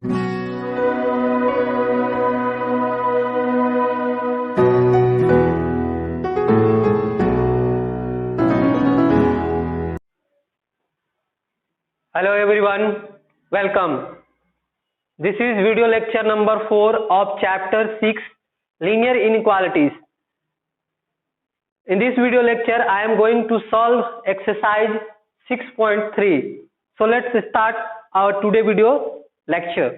Hello everyone, welcome. This is video lecture number 4 of chapter 6 linear inequalities. In this video lecture I am going to solve exercise 6.3. So let's start our today video lecture.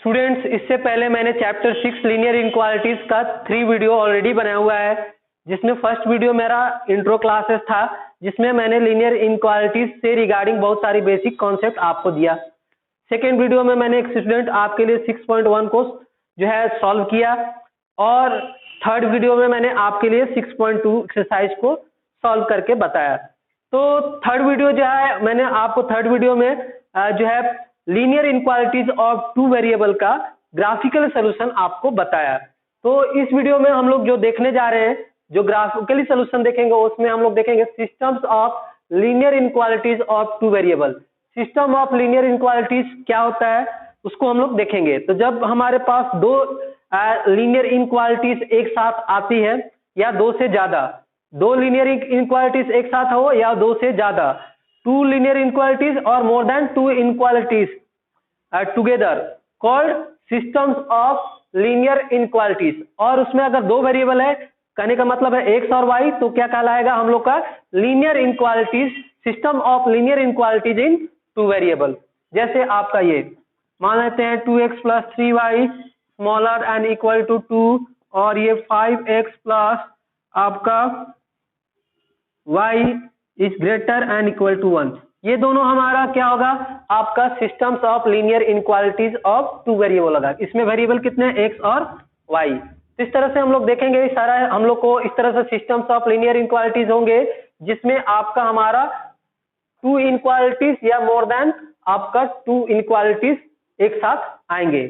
Students, इससे पहले मैंने chapter 6 linear inequalities का 3 video already बनाया हुआ है, जिसमें first video मेरा intro classes था, जिसमें मैंने लीनियर इनक्वालिटीज से रिगार्डिंग बहुत सारी बेसिक कॉन्सेप्ट आपको दिया। सेकेंड वीडियो में मैंने एक स्टूडेंट आपके लिए 6.1 को जो है सॉल्व किया, और थर्ड वीडियो में मैंने आपके लिए 6.2 एक्सरसाइज को सॉल्व करके बताया। तो थर्ड वीडियो जो है, मैंने आपको थर्ड वीडियो में जो है linear inequalities of two variable का ग्राफिकल सॉल्यूशन आपको बताया। तो इस वीडियो में हम लोग जो देखने जा रहे हैं, जो ग्राफिकली सॉल्यूशन देखेंगे, उसमें हम लोग देखेंगे systems of linear inequalities of two variable. System of linear inequalities क्या होता है उसको हम लोग देखेंगे। तो जब हमारे पास दो लीनियर इनक्वालिटीज एक साथ आती है, या दो से ज्यादा, दो लीनियर इनक्वालिटीज एक साथ हो या दो से ज्यादा, टू लीनियर इनक्वालिटीज और more than two inequalities together called systems of linear inequalities. और उसमें अगर दो वेरिएबल है, कहने का मतलब है एक्स और वाई, तो क्या कहलाएगा हम लोग का linear inequalities, system of linear inequalities in two variable. जैसे आपका ये मान लेते हैं 2x plus 3y smaller and equal to 2, और ये 5x प्लस आपका y is greater and equal to 1। ये दोनों हमारा क्या होगा, आपका systems of linear inequalities of two variable होगा। इसमें वेरिएबल कितने हैं, x और y। इस तरह से हम लोग देखेंगे, सारा हम लोग को इस तरह से सिस्टम्स ऑफ लीनियर इनक्वालिटीज होंगे, जिसमें आपका हमारा टू इनक्वालिटीज या मोर देन आपका टू इनक्वालिटीज एक साथ आएंगे।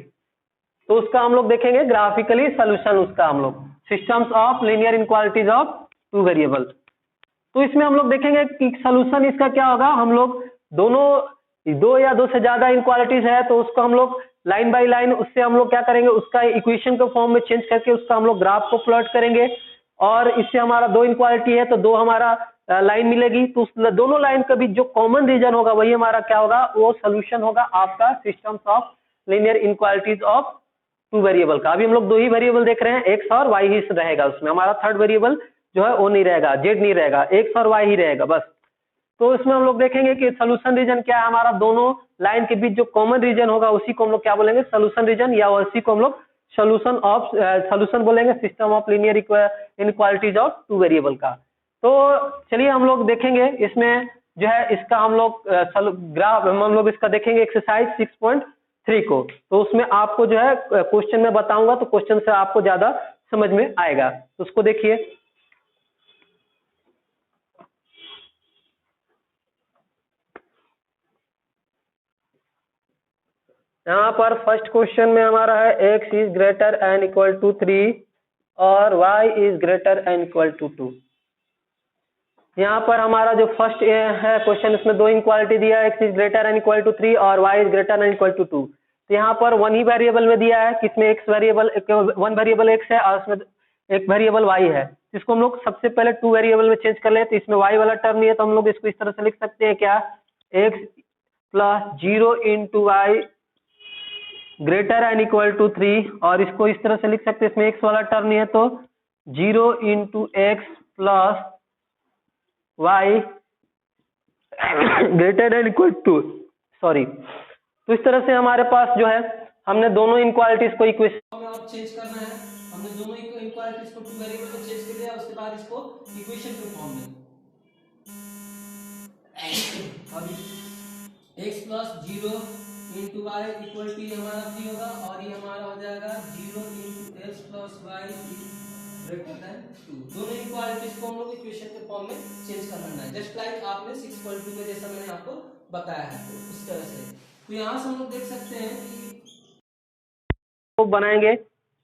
तो उसका हम लोग देखेंगे ग्राफिकली सॉल्यूशन, उसका हम लोग systems of linear inequalities of two variable. तो इसमें हम लोग देखेंगे कि सॉल्यूशन इसका क्या होगा। हम लोग दोनों दो या दो से ज्यादा इनक्वालिटीज है, तो उसको हम लोग लाइन बाय लाइन, उससे हम लोग क्या करेंगे, उसका इक्वेशन के फॉर्म में चेंज करके उसका हम लोग ग्राफ को प्लॉट करेंगे। और इससे हमारा दो इनक्वालिटी है तो दो हमारा लाइन मिलेगी, तो उस दोनों लाइन का भी जो कॉमन रीजन होगा वही हमारा क्या होगा, वो सोल्यूशन होगा आपका systems of linear inequalities of two variable का। अभी हम लोग दो ही वेरिएबल देख रहे हैं, एक्स और वाई ही रहेगा उसमें, हमारा थर्ड वेरिएबल जो है वो नहीं रहेगा, जेड नहीं रहेगा, एक्स और वाई ही रहेगा बस। तो इसमें हम लोग देखेंगे कि सोल्यूशन रीजन क्या है, हमारा दोनों लाइन के बीच जो कॉमन रीजन होगा उसी को हम लोग क्या बोलेंगे, सोल्यूशन रीजन, या उसी को हम लोग सोल्यूशन बोलेंगे system of linear inequalities of two variable का। तो चलिए हम लोग देखेंगे इसमें जो है, इसका हम लोग ग्राफ हम लोग इसका देखेंगे एक्सरसाइज 6.3 को। तो उसमें आपको जो है क्वेश्चन में बताऊंगा, तो क्वेश्चन से आपको ज्यादा समझ में आएगा। तो उसको देखिए, यहाँ पर फर्स्ट क्वेश्चन में हमारा है x is greater and equal to 3 और y is greater and equal to 2। यहाँ पर हमारा जो फर्स्ट है क्वेश्चन, इसमें दो इनक्वालिटी दिया है, x is greater and equal to 3 और y is greater and equal to 2। तो यहाँ पर वन ही वेरिएबल में दिया है, किसमें x variable, one variable x है और उसमें एक वेरिएबल y है। इसको हम लोग सबसे पहले टू वेरिएबल में चेंज कर ले, तो इसमें y वाला टर्म नहीं है, तो हम लोग इसको इस तरह से लिख सकते हैं क्या, x plus 0 into y greater and equal to 3, और इसको इस तरह से लिख सकते हैं, इसमें x वाला टर्म नहीं है, तो 0 into x plus y greater and equal to, sorry. तो इस तरह से हमारे पास जो है, हमने दोनों इनक्वालिटीज को इक्वेशन में अब चेंज करना है। हमने दोनों इनक्वालिटीज को टू वेरिएबल में चेंज कर दिया, उसके बाद इसको इक्वेशन के फॉर्म में अभी x plus 0 into y equal to हमारा 3 होगा, और ये हमारा हो जाएगा 0 into x plus y greater than 2। दोनों इक्वालिटीज को हम लोग इक्वेशन के फॉर्म में चेंज करना है, जस्ट लाइक आपने 6.2 में जैसा मैंने आपको बताया है, तो उस तरह से। तो यहाँ से हम लोग देख सकते हैं कि बनाएंगे,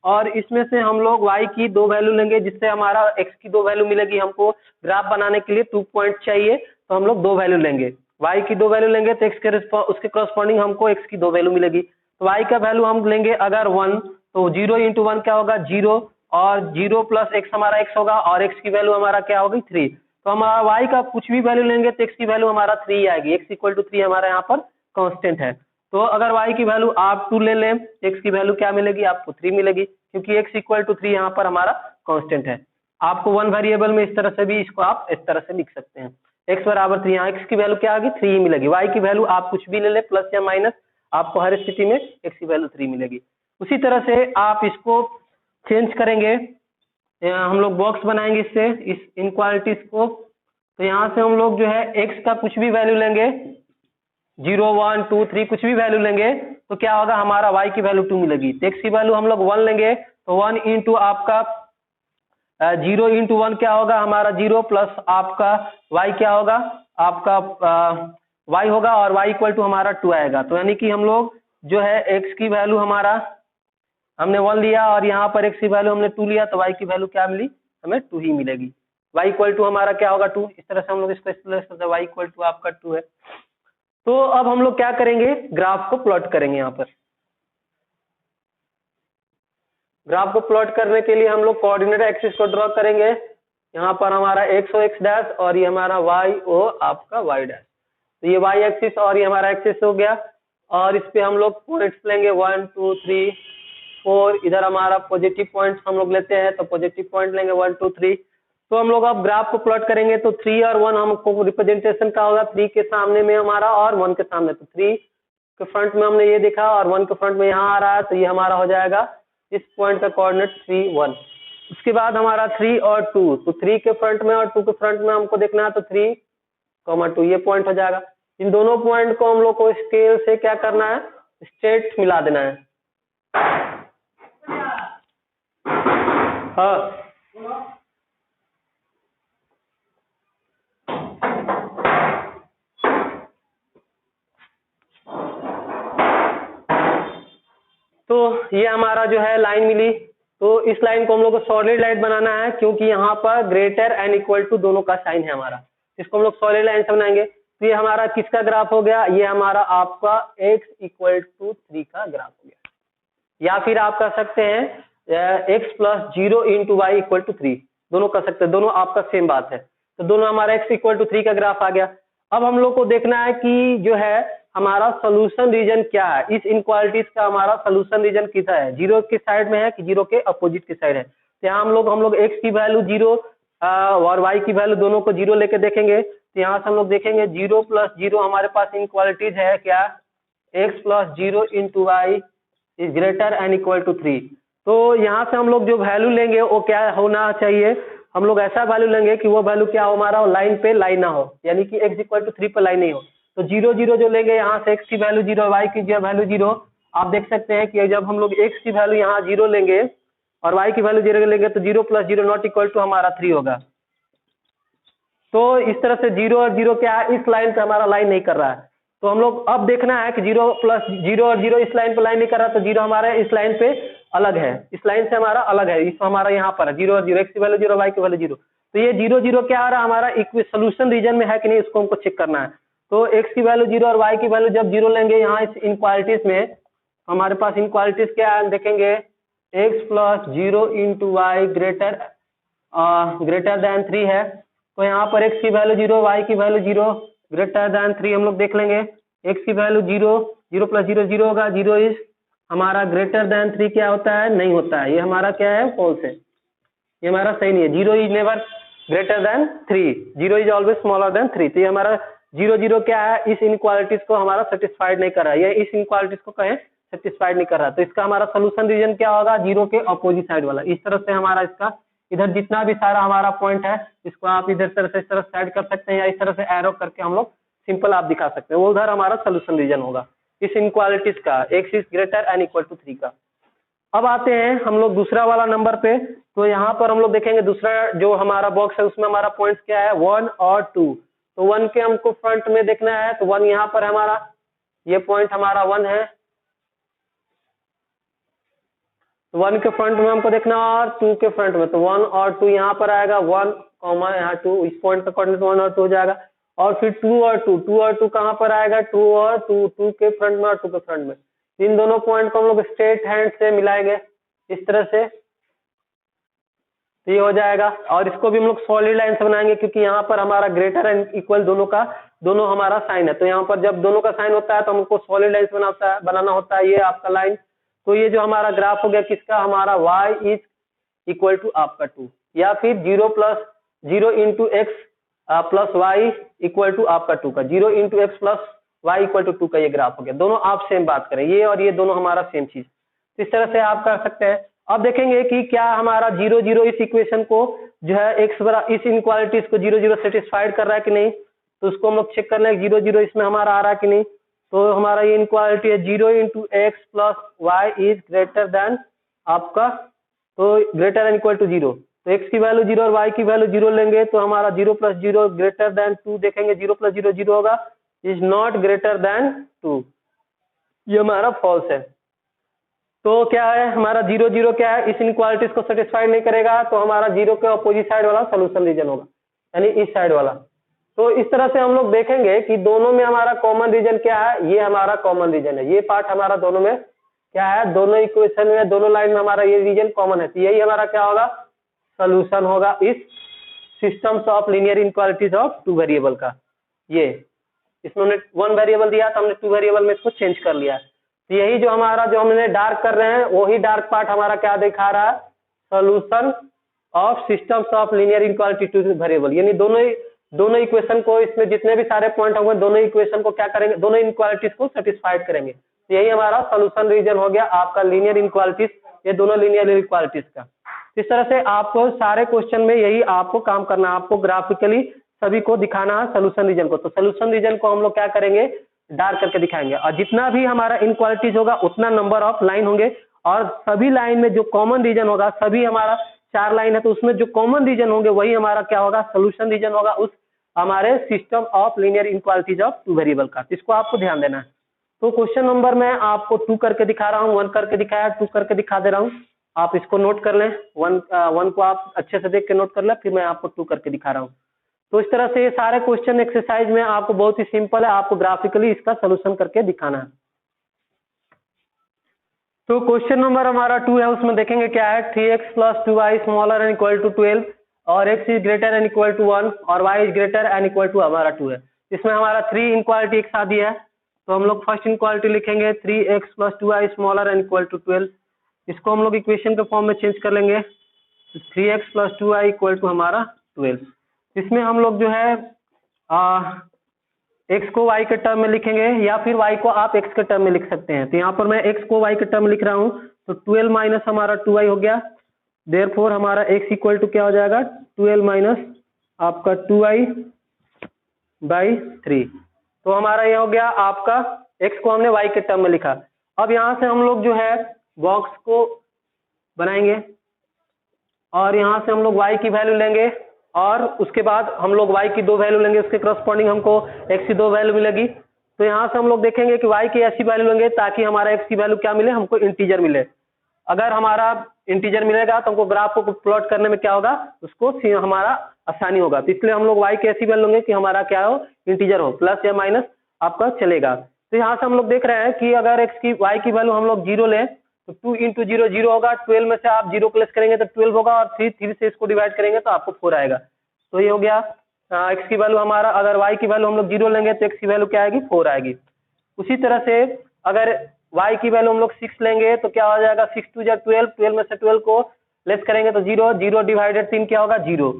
और इसमें से हम लोग y की दो वैल्यू लेंगे, जिससे हमारा x की दो वैल्यू मिलेगी। हमको ग्राफ बनाने के लिए 2 पॉइंट चाहिए, तो हम लोग दो वैल्यू लेंगे। y की 2 वैल्यू लेंगे तो x के उसके करस्पॉन्डिंग हमको x की 2 वैल्यू मिलेगी। तो y का वैल्यू हम लेंगे अगर 1 तो 0 इंटू 1 क्या होगा 0 और 0 प्लस x हमारा x होगा और x की वैल्यू हमारा क्या होगी 3। तो हमारा y का कुछ भी वैल्यू लेंगे तो x की वैल्यू हमारा 3 आएगी। x इक्वल टू 3 हमारा यहाँ पर कांस्टेंट है। तो अगर y की वैल्यू आप 2 ले लें x की वैल्यू क्या मिलेगी आपको 3 मिलेगी, क्योंकि x इक्वल टू 3 यहाँ पर हमारा कांस्टेंट है। आपको 1 वेरिएबल में इस तरह से भी इसको आप इस तरह से लिख सकते हैं, x बराबर 3, यहाँ x की वैल्यू क्या आएगी 3 ही मिलेगी। y की वैल्यू आप कुछ भी ले लें प्लस या माइनस, आपको हर स्थिति में x की वैल्यू 3 मिलेगी। उसी तरह से आप इसको चेंज करेंगे, हम लोग बॉक्स बनाएंगे इससे इस इनक्वालिटीज को। तो यहाँ से हम लोग जो है x का कुछ भी वैल्यू लेंगे 0 1 2 3 कुछ भी वैल्यू लेंगे तो क्या होगा हमारा y की वैल्यू 2 मिलेगी। तो x की वैल्यू हम लोग 1 लेंगे तो 1 इंटू आपका 0 इंटू 1 क्या होगा हमारा 0 प्लस आपका y क्या होगा आपका y होगा और y इक्वल टू हमारा 2 आएगा। तो यानी कि हम लोग जो है x की वैल्यू हमारा हमने 1 लिया और यहाँ पर x की वैल्यू हमने 2 लिया तो y की वैल्यू क्या मिली हमें 2 ही मिलेगी। y इक्वल टू हमारा क्या होगा 2। इस तरह से हम लोग इसको एक्सप्लेन करते हैं y इक्वल टू आपका 2 है। तो अब हम लोग क्या करेंगे ग्राफ को प्लॉट करेंगे। यहाँ पर ग्राफ को प्लॉट करने के लिए हम लोग कोऑर्डिनेट एक्सिस को ड्रॉ करेंगे। यहाँ पर हमारा x हो x डैश और ये हमारा y हो आपका y डैश। तो ये y एक्सिस और ये हमारा एक्सिस हो गया और इस पे हम लोग पॉइंट्स लेंगे 1 2 3 4। इधर हमारा पॉजिटिव पॉइंट्स हम लोग लेते हैं तो पॉजिटिव पॉइंट लेंगे 1 2 3। तो हम लोग अब ग्राफ को प्लॉट करेंगे तो 3 और 1 हमको रिप्रेजेंटेशन का होगा, 3 के सामने में हमारा और 1 के सामने। तो 3 के फ्रंट में हमने ये देखा और 1 के फ्रंट में यहाँ आ रहा है तो ये हमारा हो जाएगा इस पॉइंट का कोऑर्डिनेट 3 1। उसके बाद हमारा 3 और 2, तो 3 के फ्रंट में और 2 के फ्रंट में हमको देखना है तो 3 2 ये पॉइंट हो जाएगा। इन दोनों पॉइंट को हम लोग को स्केल से क्या करना है स्ट्रेट मिला देना है। हाँ तो ये हमारा जो है लाइन मिली। तो इस लाइन को हम लोग को सॉलिड लाइन बनाना है क्योंकि यहाँ पर ग्रेटर एंड इक्वल टू दोनों का साइन है हमारा, इसको हम लोग सॉलिड लाइन से बनाएंगे। तो ये हमारा किसका ग्राफ हो गया, ये हमारा आपका x इक्वल टू 3 का ग्राफ हो गया, या फिर आप कह सकते हैं x plus 0 into y equal to 3, दोनों कर सकते हैं, दोनों आपका सेम बात है। तो दोनों हमारा x इक्वल टू 3 का ग्राफ आ गया। अब हम लोग को देखना है कि जो है हमारा सोल्यूशन रीजन क्या है, इस इनक्वालिटीज का हमारा सोल्यूशन रीजन कितना है, 0 के साइड में है कि 0 के अपोजिट के साइड है। तो यहाँ हम लोग x की वैल्यू 0 और y की वैल्यू दोनों को 0 लेके देखेंगे। तो यहाँ से हम लोग देखेंगे 0 प्लस 0 हमारे पास इनक्वालिटीज है क्या, x plus 0 into y is greater and equal to 3। तो यहाँ से हम लोग जो वैल्यू लेंगे वो क्या होना चाहिए, हम लोग ऐसा वैल्यू लेंगे कि वो वैल्यू क्या हो हमारा लाइन पे लाइन ना हो, यानी कि x इक्वल टू 3 पे लाइन नहीं हो। तो 0 0 जो लेंगे यहाँ से x की वैल्यू 0 y की वैल्यू 0, आप देख सकते हैं कि जब हम लोग x की वैल्यू यहाँ 0 लेंगे और y की वैल्यू 0 लेंगे तो 0 प्लस 0 नॉट इक्वल टू हमारा 3 होगा। तो इस तरह से 0 और 0 क्या है, इस लाइन पे हमारा लाइन नहीं कर रहा है। तो हम लोग अब देखना है कि 0 प्लस 0 और 0 इस लाइन पे लाइन नहीं कर रहा, तो 0 हमारा इस लाइन पे अलग है, इस लाइन से हमारा अलग है, इस हमारा यहाँ पर 0 और 0 x की वैल्यू 0 y की वैल्यू 0। तो ये 0 0 क्या आ रहा है हमारा सोल्यूशन रीजन में है कि नहीं, इसको हमको चेक करना है। तो x की वैल्यू 0 और y की वैल्यू जब 0 लेंगे यहाँ इस इनक्वालिटीज में, हमारे पास इनक्वालिटीज क्या है देखेंगे, x plus 0 into y greater than 3 है। तो यहाँ पर x की वैल्यू 0 y की वैल्यू 0 ग्रेटर देन 3 हम लोग देख लेंगे, x की वैल्यू 0 0 प्लस 0 0 होगा, 0 इज हमारा ग्रेटर देन 3 क्या होता है, नहीं होता है, ये हमारा क्या है फॉल्स है, ये हमारा सही नहीं है। 0 is never greater than 3, 0 is always smaller than 3। तो ये हमारा 0 0 क्या है, इस इनक्वालिटीज को हमारा सेटिस्फाइड नहीं कर रहा है, ये इस इनक्वालिटीज को कहें सेटिस्फाइड नहीं कर रहा। तो इसका हमारा सोल्यूशन रीजन क्या होगा, 0 के अपोजिट साइड वाला। इस तरह से हमारा इसका इधर जितना भी सारा हमारा पॉइंट है इसको आप इधर तरह से इस तरह साइड कर सकते हैं, या इस तरह से एरो करके हम लोग सिंपल आप दिखा सकते हैं, वो उधर हमारा सोल्यूशन रीजन होगा इस इनक्वालिटीज का, x is greater and equal to 3 का। अब आते हैं हम लोग दूसरा वाला नंबर पे। तो यहाँ पर हम लोग देखेंगे दूसरा जो हमारा बॉक्स है उसमें हमारा पॉइंट्स क्या है 1 और 2। तो 1 के हमको फ्रंट में देखना है, तो 1 यहाँ पर है हमारा, ये पॉइंट हमारा 1 है, तो 1 के फ्रंट में हमको देखना और 2 के फ्रंट में, तो 1 और 2 यहाँ पर आएगा, 1 यहाँ 2, इस पॉइंट का कोऑर्डिनेट 1 और 2 हो जाएगा। और फिर 2 और 2, 2 और 2 कहाँ पर आएगा, 2 और 2, 2 के फ्रंट में और 2 के फ्रंट में, इन दोनों पॉइंट को हम लोग स्ट्रेट हैंड से मिलाएंगे इस तरह से, तो ये हो जाएगा। और इसको भी हम लोग सॉलिड लाइन से बनाएंगे क्योंकि यहाँ पर हमारा ग्रेटर एंड इक्वल दोनों हमारा साइन है, तो यहाँ पर जब दोनों का साइन होता है तो हमको सॉलिड लाइन बनाना होता है, ये आपका लाइन। तो ये जो हमारा ग्राफ हो गया किसका, हमारा y इज इक्वल टू आपका 2, या फिर 0 plus 0 into x plus y equal to आपका 2 का, 0 into x plus y equal to 2 का ये ग्राफ हो गया। दोनों आप सेम बात करें, ये और ये दोनों हमारा सेम चीज, इस तरह से आप कर सकते हैं। अब देखेंगे कि क्या हमारा 0 0 इस इक्वेशन को जो है एक्स बराबर इस इनक्वालिटीज को 0 0 सेटिस्फाइड कर रहा है कि नहीं, तो उसको हम लोग चेक कर लें 0 0 इसमें हमारा आ रहा है कि नहीं। तो हमारा ये इनक्वालिटी है 0 into x plus y is greater than आपका, तो ग्रेटर देन इक्वल टू 0, तो x की वैल्यू 0 और y की वैल्यू 0 लेंगे तो हमारा 0 प्लस 0 ग्रेटर देन 2 देखेंगे, 0 प्लस 0 0 होगा, इज नॉट ग्रेटर देन 2, ये हमारा फॉल्स है। तो क्या है हमारा 0 0 क्या है, इस इनक्वालिटीज को सेटिस्फाइड नहीं करेगा, तो हमारा 0 के अपोजिट साइड वाला सोल्यूशन रीजन होगा, यानी इस साइड वाला। तो इस तरह से हम लोग देखेंगे कि दोनों में हमारा कॉमन रीजन क्या है, ये हमारा कॉमन रीजन है, ये पार्ट हमारा दोनों में क्या है, दोनों इक्वेशन में दोनों लाइन में हमारा ये रीजन कॉमन है, तो यही हमारा क्या होगा, सोल्यूशन होगा इस systems of linear inequalities of 2 variable का। ये इसमें हमने 1 वेरिएबल दिया था, हमने 2 वेरिएबल में इसको चेंज कर लिया है, तो यही जो हमारा जो हमने डार्क कर रहे हैं वही डार्क पार्ट हमारा क्या दिखा रहा है, solution of systems of linear inequality 2 variable, यानी दोनों इक्वेशन को, इसमें जितने भी सारे पॉइंट होंगे दोनों इक्वेशन को क्या करेंगे, दोनों इनक्वालिटीज को सेटिस्फाइड करेंगे, तो यही हमारा सोल्यूशन रीजन हो गया आपका लीनियर इनक्वालिटीज, ये दोनों लीनियर इनक्वालिटीज का। इस तरह से आपको सारे क्वेश्चन में यही आपको काम करना है, आपको ग्राफिकली सभी को दिखाना है सोल्यूशन रीजन को। तो सोल्यूशन रीजन को हम लोग क्या करेंगे, डार्क करके दिखाएंगे, और जितना भी हमारा इनक्वालिटीज होगा उतना नंबर ऑफ लाइन होंगे, और सभी लाइन में जो कॉमन रीजन होगा, सभी हमारा 4 लाइन है तो उसमें जो कॉमन रीजन होंगे वही हमारा क्या होगा, सोल्यूशन रीजन होगा उस हमारे system of linear inequalities of 2 variable का। इसको आपको ध्यान देना है। तो क्वेश्चन नंबर मैं आपको 2 करके दिखा रहा हूँ, 1 करके दिखाया, 2 करके दिखा दे रहा हूँ, आप इसको नोट कर लें, 1 को आप अच्छे से देख के नोट कर लें, फिर मैं आपको 2 करके दिखा रहा हूँ। तो इस तरह से ये सारे क्वेश्चन एक्सरसाइज में आपको बहुत ही सिंपल है, आपको ग्राफिकली इसका सोल्यूशन करके दिखाना है। तो क्वेश्चन नंबर हमारा 2 है, उसमें देखेंगे क्या है, 3x plus 2y smaller and equal to 12 और x is greater and equal to 1 और y is greater and equal to हमारा 2 है। इसमें हमारा 3 इनक्वालिटी एक साथ दिया है, तो हम लोग फर्स्ट इनक्वालिटी लिखेंगे 3x plus 2y smaller and equal to 12, इसको हम लोग इक्वेशन के फॉर्म में चेंज कर लेंगे, 3x plus 2y equal to हमारा 12। इसमें हम लोग जो है x को y के टर्म में लिखेंगे या फिर y को आप x के टर्म में लिख सकते हैं। तो यहाँ पर मैं x को y के टर्म में लिख रहा हूँ, तो 12 माइनस हमारा 2y हो गया, देयरफॉर हमारा x इक्वल टू क्या हो जाएगा, 12 माइनस आपका 2y बाई 3। तो हमारा ये हो गया आपका x को हमने y के टर्म में लिखा। अब यहाँ से हम लोग जो है बॉक्स को बनाएंगे और यहाँ से हम लोग y की वैल्यू लेंगे और उसके बाद हम लोग y की 2 वैल्यू लेंगे, उसके करस्पॉन्डिंग हमको x की 2 वैल्यू मिलेगी। तो यहाँ से हम लोग देखेंगे कि y की ऐसी वैल्यू लेंगे ताकि हमारा x की वैल्यू क्या मिले, हमको इंटीजर मिले। अगर हमारा इंटीजर मिलेगा तो हमको ग्राफ को प्लॉट करने में क्या होगा, उसको हमारा आसानी होगा। तो इसलिए हम लोग y की ऐसी वैल्यू लेंगे कि हमारा क्या हो, इंटीजर हो, प्लस या माइनस आपका चलेगा। तो यहाँ से हम लोग देख रहे हैं कि अगर y की वैल्यू हम लोग 0 लें तो 2 इंटू 0 0 होगा, 12 में से आप 0 प्लस करेंगे तो 12 होगा और 3 से इसको डिवाइड करेंगे तो आपको 4 आएगा। तो ये हो गया x की वैल्यू हमारा, अगर y की वैल्यू हम लोग 0 लेंगे तो x की वैल्यू क्या आएगी, 4 आएगी। उसी तरह से अगर y की वैल्यू हम लोग 6 लेंगे तो क्या हो जाएगा, 6 2 12, 12 में से 12 को लेस करेंगे तो 0, 0 डिवाइडेड 3 क्या होगा, 0।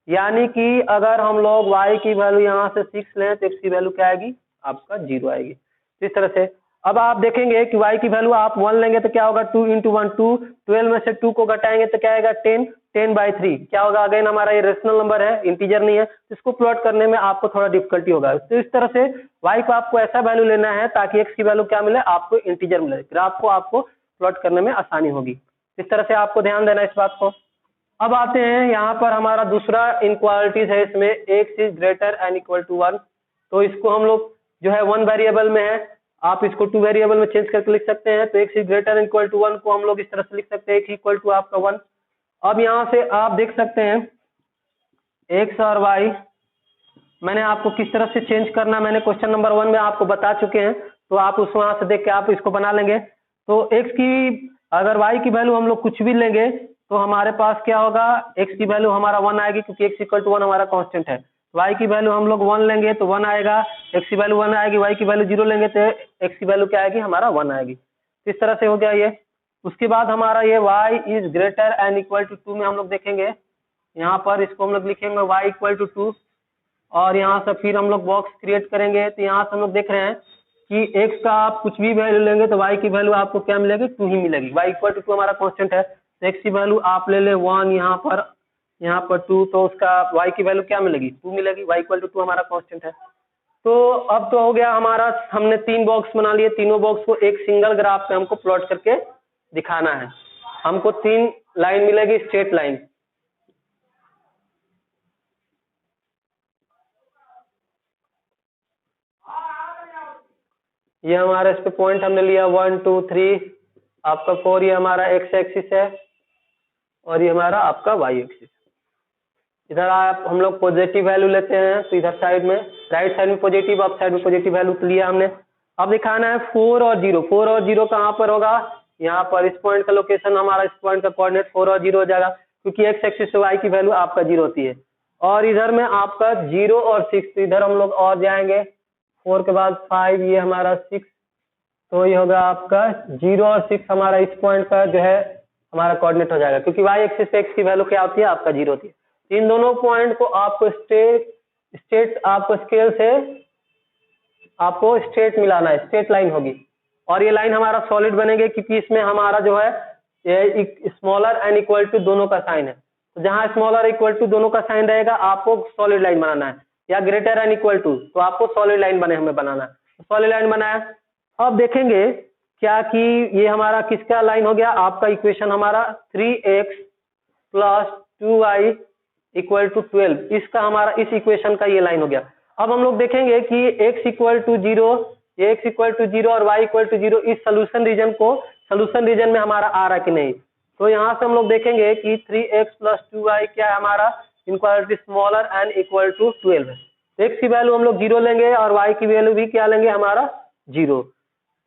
यानी कि अगर हम लोग y की वैल्यू यहाँ से 6 लें तो x की वैल्यू क्या आएगी, आपका 0 आएगी। इस तरह से अब आप देखेंगे कि y की वैल्यू आप 1 लेंगे तो क्या होगा, 2 इंटू 1 2, 12 में से 2 को घटाएंगे तो क्या आएगा 10, 10 बाई 3 क्या होगा, अगेन हमारा ये रेशनल नंबर है, इंटीजर नहीं है, तो इसको प्लॉट करने में आपको थोड़ा डिफिकल्टी होगा। तो इस तरह से y को आपको ऐसा वैल्यू लेना है ताकि x की वैल्यू क्या मिले, आपको इंटीजर मिले, ग्राफ को आपको प्लॉट करने में आसानी होगी। इस तरह से आपको ध्यान देना इस बात को। अब आते हैं यहाँ पर हमारा दूसरा इनक्वालिटीज है, इसमें x is greater and equal to 1। तो इसको हम लोग जो है 1 वेरिएबल में है, आप इसको 2 वेरिएबल में चेंज करके लिख सकते हैं। तो x is greater and equal to 1 को हम लोग इस तरह से लिख सकते हैं, x इक्वल टू आपका 1। अब यहाँ से आप देख सकते हैं x और y मैंने आपको किस तरह से चेंज करना मैंने क्वेश्चन नंबर 1 में आपको बता चुके हैं, तो आप उस वहां से देख के आप इसको बना लेंगे। तो x की अगर y की वैल्यू हम लोग कुछ भी लेंगे तो हमारे पास क्या होगा, x की वैल्यू हमारा 1 आएगी क्योंकि x इक्वल टू 1 हमारा कांस्टेंट है। y की वैल्यू हम लोग 1 लेंगे तो 1 आएगा, x की वैल्यू 1 आएगी, y की वैल्यू 0 लेंगे तो x की वैल्यू क्या आएगी, हमारा 1 आएगी। इस तरह से हो गया ये। उसके बाद हमारा ये y is greater and equal to 2 में हम लोग देखेंगे, यहाँ पर इसको हम लोग लिखेंगे y इक्वल टू 2 और यहाँ से फिर हम लोग बॉक्स क्रिएट करेंगे। तो यहाँ से हम लोग देख रहे हैं कि x का आप कुछ भी वैल्यू लेंगे तो y की वैल्यू आपको क्या मिलेगी, 2 ही मिलेगी। y इक्वल टू 2 हमारा कांस्टेंट है, तो x की वैल्यू आप ले ले 1, यहाँ पर 2, तो उसका y की वैल्यू क्या मिलेगी, 2 मिलेगी। y इक्वल टू 2 हमारा कांस्टेंट है। तो अब तो हो गया हमारा, हमने 3 बॉक्स बना लिए, तीनों बॉक्स को एक सिंगल ग्राफ पे हमको प्लॉट करके दिखाना है। हमको 3 लाइन मिलेगी, स्ट्रेट लाइन। ये हमारा इस पे पॉइंट हमने लिया 1 2 3 आपका 4, ये हमारा x एक्सिस है और ये हमारा आपका y एक्सिस। इधर आप हम लोग पॉजिटिव वैल्यू लेते हैं तो इधर साइड में, राइट साइड में पॉजिटिव, अप साइड में पॉजिटिव वैल्यू तो लिया हमने। अब दिखाना है 4 और 0। 4 और 0 कहाँ पर होगा, यहाँ पर इस पॉइंट का लोकेशन हमारा, इस पॉइंट का कोऑर्डिनेट 4 और 0 हो जाएगा क्योंकि x एक्सिस से y की वैल्यू आपका 0 होती है। और इधर में आपका 0 और 6, तो इधर हम लोग और जाएंगे, 4 के बाद 5, ये हमारा 6, तो ये होगा आपका 0 और 6 हमारा इस पॉइंट का जो है हमारा कोऑर्डिनेट हो जाएगा क्योंकि y एक्सिस पे x की वैल्यू क्या होती है, आपका 0 होती है। इन दोनों पॉइंट को आपको स्ट्रेट आपको स्केल से आपको स्ट्रेट मिलाना है, स्ट्रेट लाइन होगी और ये लाइन हमारा सॉलिड बनेंगे क्योंकि इसमें हमारा जो है ये स्मॉलर एंड इक्वल टू दोनों का साइन है। तो जहां स्मॉलर इक्वल टू दोनों का साइन रहेगा आपको सॉलिड लाइन बनाना है, या ग्रेटर एंड इक्वल टू तो आपको सॉलिड लाइन हमें बनाना है। सॉलिड लाइन बनाया। अब देखेंगे क्या कि ये हमारा किसका लाइन हो गया, आपका इक्वेशन हमारा 3x plus 2y equal to 12, इसका हमारा इस इक्वेशन का ये लाइन हो गया। अब हम लोग देखेंगे कि x इक्वल टू 0, ये x इक्वल टू 0 और y इक्वल टू 0 इस सोल्यूशन रीजन को, सोल्यूशन रीजन में हमारा आ रहा कि नहीं। तो यहाँ से हम लोग देखेंगे कि 3x प्लस 2y क्या है हमारा, inequality smaller and equal to 12 है। x की वैल्यू हम लोग 0 लेंगे और y की वैल्यू भी क्या लेंगे, हमारा 0।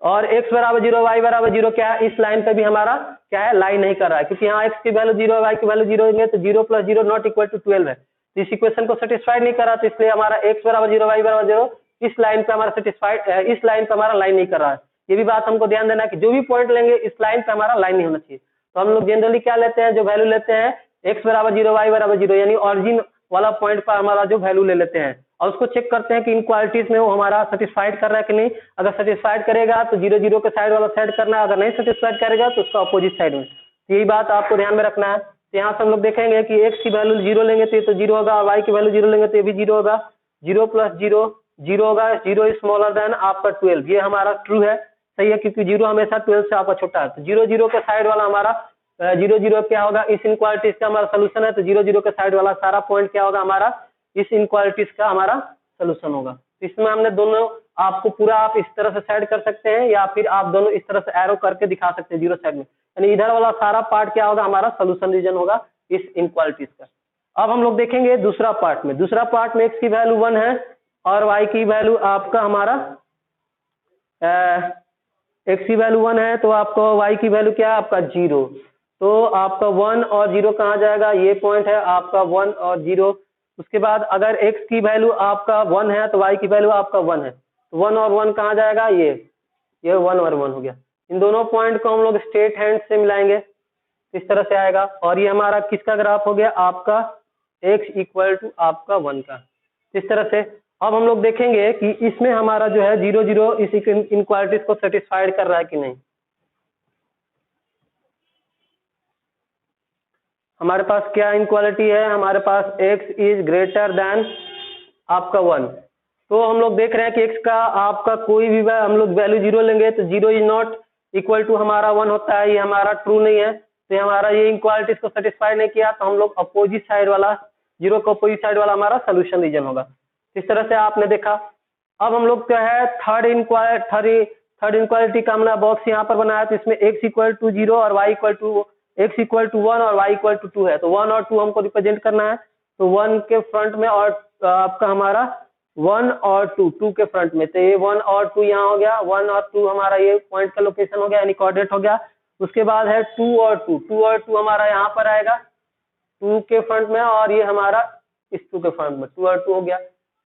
और x बराबर 0 y बराबर 0 क्या है, इस लाइन पे भी हमारा क्या है, लाइन नहीं कर रहा है क्योंकि यहाँ x की वैल्यू 0 y की वैल्यू 0 होंगे तो 0 प्लस 0 नॉट इक्वल टू 12 है। तो इस इक्वेशन को सेटिस्फाइड नहीं कर रहा, तो इसलिए हमारा x बराबर 0 y बराबर 0 इस लाइन पे हमारा सेटिस्फाइड, इस लाइन पे हमारा लाइन नहीं कर रहा है। ये भी बात हमको ध्यान देना है कि जो भी पॉइंट लेंगे इस लाइन पे हमारा लाइन नहीं होना चाहिए। तो हम लोग जनरली क्या लेते हैं, जो वैल्यू लेते हैं x बराबर 0 y बराबर 0 यानी ऑरिजिन वाला पॉइंट पर हमारा जो वैल्यू ले लेते हैं और उसको चेक करते हैं कि इनक्वालिटीज में वो हमारा सेटिस्फाइड कर रहा है कि नहीं। अगर सेटिस्फाइड करेगा तो 0 0 के साइड वाला साइड करना है, अगर नहीं सेटिस्फाइड करेगा तो उसका अपोजिट साइड में। तो यही बात आपको ध्यान में रखना है। तो यहाँ से हम लोग देखेंगे कि x की वैल्यू 0 लेंगे तो ये तो 0 होगा, y की वैल्यू 0 लेंगे तो ये भी 0 होगा, 0 प्लस 0 0 होगा, 0 इज स्मॉलर देन आपका 12, ये हमारा ट्रू है, सही है क्योंकि 0 हमेशा 12 से आपका छोटा है। तो 0 0 के साइड वाला हमारा 0 0 क्या होगा, इस इनक्वालिटीज का हमारा सोल्यूशन है। तो 0 0 के साइड वाला सारा पॉइंट क्या होगा, हमारा इस इनक्वालिटीज का हमारा सोल्यूशन होगा। इसमें हमने दोनों आपको पूरा आप इस तरह से साइड कर सकते हैं या फिर आप दोनों इस तरह से एरो करके दिखा सकते हैं 0 साइड में, यानी इधर वाला सारा पार्ट क्या होगा, हमारा सोल्यूशन रीजन होगा इस इनक्वालिटीज का। अब हम लोग देखेंगे दूसरा पार्ट में, दूसरा पार्ट में x की वैल्यू 1 है और y की वैल्यू आपका हमारा x की वैल्यू 1 है तो आपको y की वैल्यू क्या है, आपका 0। तो आपका 1 और 0 कहाँ जाएगा, ये पॉइंट है आपका 1 और 0। उसके बाद अगर x की वैल्यू आपका 1 है तो y की वैल्यू आपका 1 है, तो 1 और 1 कहाँ जाएगा, ये 1 और 1 हो गया। इन दोनों पॉइंट को हम लोग स्ट्रेट हैंड से मिलाएंगे, इस तरह से आएगा। और ये हमारा किसका ग्राफ हो गया, आपका x इक्वल टू आपका 1 का, इस तरह से। अब हम लोग देखेंगे कि इसमें हमारा जो है 0 0 इस इनक्वालिटीज को सेटिस्फाइड कर रहा है कि नहीं। हमारे पास क्या इनक्वालिटी है, हमारे पास x इज ग्रेटर देन आपका 1। तो हम लोग देख रहे हैं कि x का आपका कोई भी हम लोग वैल्यू 0 लेंगे तो 0 इज नॉट इक्वल टू हमारा 1 होता है, ये हमारा ट्रू नहीं है। तो हमारा ये इनक्वालिटीज को सेटिस्फाई नहीं किया तो हम लोग अपोजिट साइड वाला, 0 का अपोजिट साइड वाला हमारा सोल्यूशन रीजन होगा। इस तरह से आपने देखा। अब हम लोग क्या है, थर्ड इनक्वालिटी का हमने बॉक्स यहाँ पर बनाया, तो इसमें x इक्वल टू 0 और y equal to, x equal to 1 और y इक्वल टू 2 है। तो 1 और 2 हमको रिप्रेजेंट करना है, तो 1 के फ्रंट में और आपका हमारा 1 और 2 के फ्रंट में, तो ये 1 और 2 यहाँ हो गया, 1 और 2 हमारा ये पॉइंट का लोकेशन हो गया यानी कोऑर्डिनेट हो गया। उसके बाद है 2 और 2 हमारा यहाँ पर आएगा 2 के फ्रंट में, और ये हमारा इस 2 के फ्रंट में 2 और 2 हो गया।